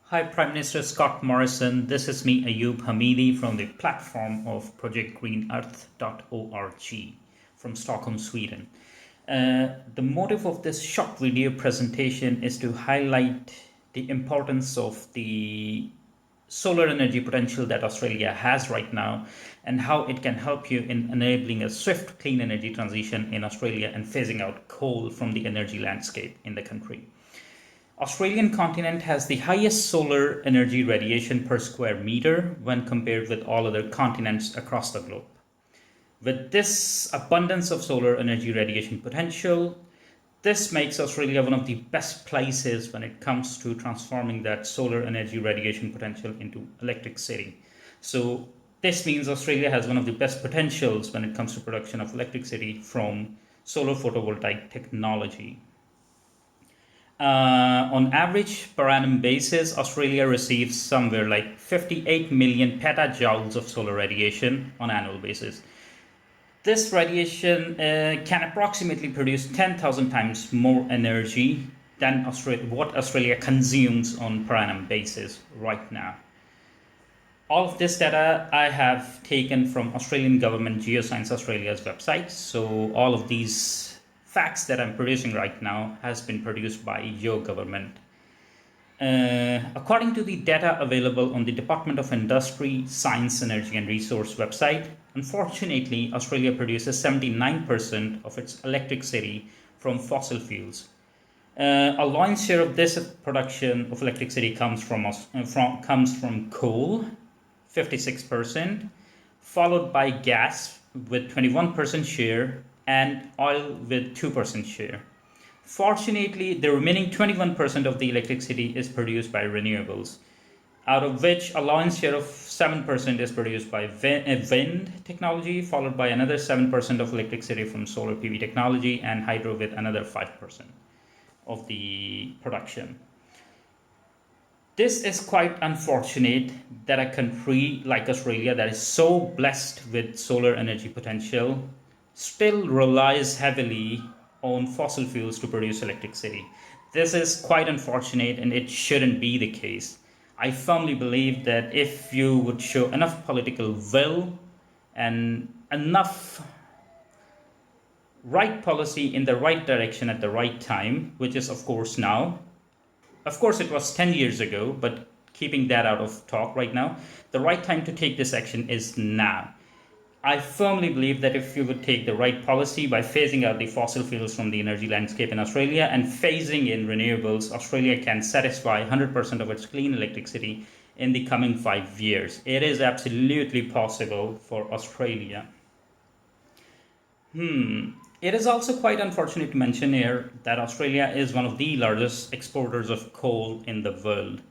Hi, Prime Minister Scott Morrison. This is me, Ayub Hamidi, from the platform of projectgreenearth.org from Stockholm, Sweden. The motive of this short video presentation is to highlight the importance of the solar energy potential that Australia has right now and how it can help you in enabling a swift clean energy transition in Australia and phasing out coal from the energy landscape in the country. Australian continent has the highest solar energy radiation per square meter when compared with all other continents across the globe. With this abundance of solar energy radiation potential, this makes Australia one of the best places when it comes to transforming that solar energy radiation potential into electricity. So this means Australia has one of the best potentials when it comes to production of electricity from solar photovoltaic technology. On average, per annum basis, Australia receives somewhere like 58 million petajoules of solar radiation on annual basis. This radiation can approximately produce 10,000 times more energy than what Australia consumes on per annum basis right now. All of this data I have taken from Australian Government Geoscience Australia's website. So all of these facts that I'm producing right now has been produced by your government. According to the data available on the Department of Industry, Science, Energy and Resource website, unfortunately, Australia produces 79% of its electricity from fossil fuels. A lion's share of this production of electricity comes from coal, 56%, followed by gas with 21% share, and oil with 2% share. Fortunately, the remaining 21% of the electricity is produced by renewables, out of which a lion's share of 7% is produced by wind technology, followed by another 7% of electricity from solar PV technology, and hydro with another 5% of the production. This is quite unfortunate that a country like Australia that is so blessed with solar energy potential still relies heavily on fossil fuels to produce electricity. This is quite unfortunate and it shouldn't be the case. I firmly believe that if you would show enough political will and enough right policy in the right direction at the right time, which is of course now. Of course it was 10 years ago, but keeping that out of talk right now, the right time to take this action is now. I firmly believe that if you would take the right policy by phasing out the fossil fuels from the energy landscape in Australia and phasing in renewables, Australia can satisfy 100% of its clean electricity in the coming 5 years. It is absolutely possible for Australia. It is also quite unfortunate to mention here that Australia is one of the largest exporters of coal in the world.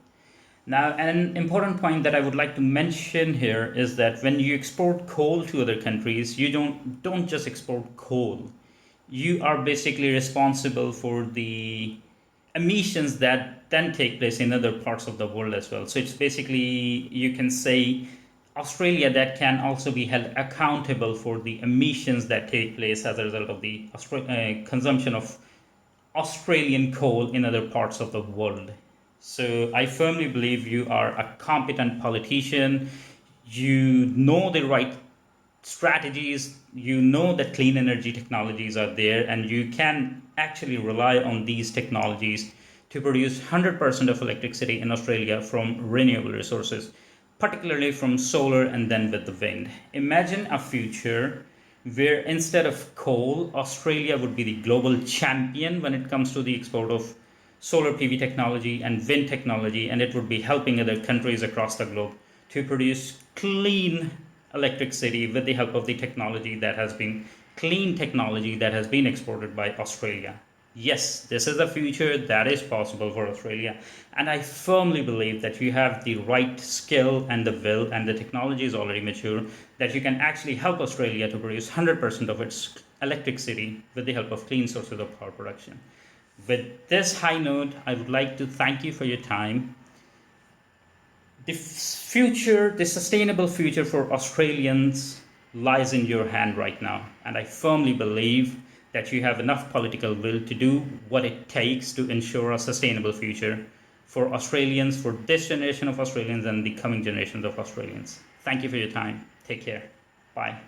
Now, an important point that I would like to mention here is that when you export coal to other countries, you don't just export coal. You are basically responsible for the emissions that then take place in other parts of the world as well. So it's basically, you can say, Australia that can also be held accountable for the emissions that take place as a result of the consumption of Australian coal in other parts of the world. So I firmly believe you are a competent politician. You know the right strategies. You know that clean energy technologies are there, and you can actually rely on these technologies to produce 100% of electricity in Australia from renewable resources, particularly from solar and then with the wind. Imagine a future where instead of coal, Australia would be the global champion when it comes to the export of solar PV technology and wind technology, and it would be helping other countries across the globe to produce clean electricity with the help of the technology that has been exported by Australia. Yes, this is a future that is possible for Australia, and I firmly believe that you have the right skill and the will, and the technology is already mature, that you can actually help Australia to produce 100% of its electricity with the help of clean sources of power production. With this high note, I would like to thank you for your time. The sustainable future for Australians lies in your hand right now, and I firmly believe that you have enough political will to do what it takes to ensure a sustainable future for Australians, for this generation of Australians and the coming generations of Australians. Thank you for your time. Take care. Bye.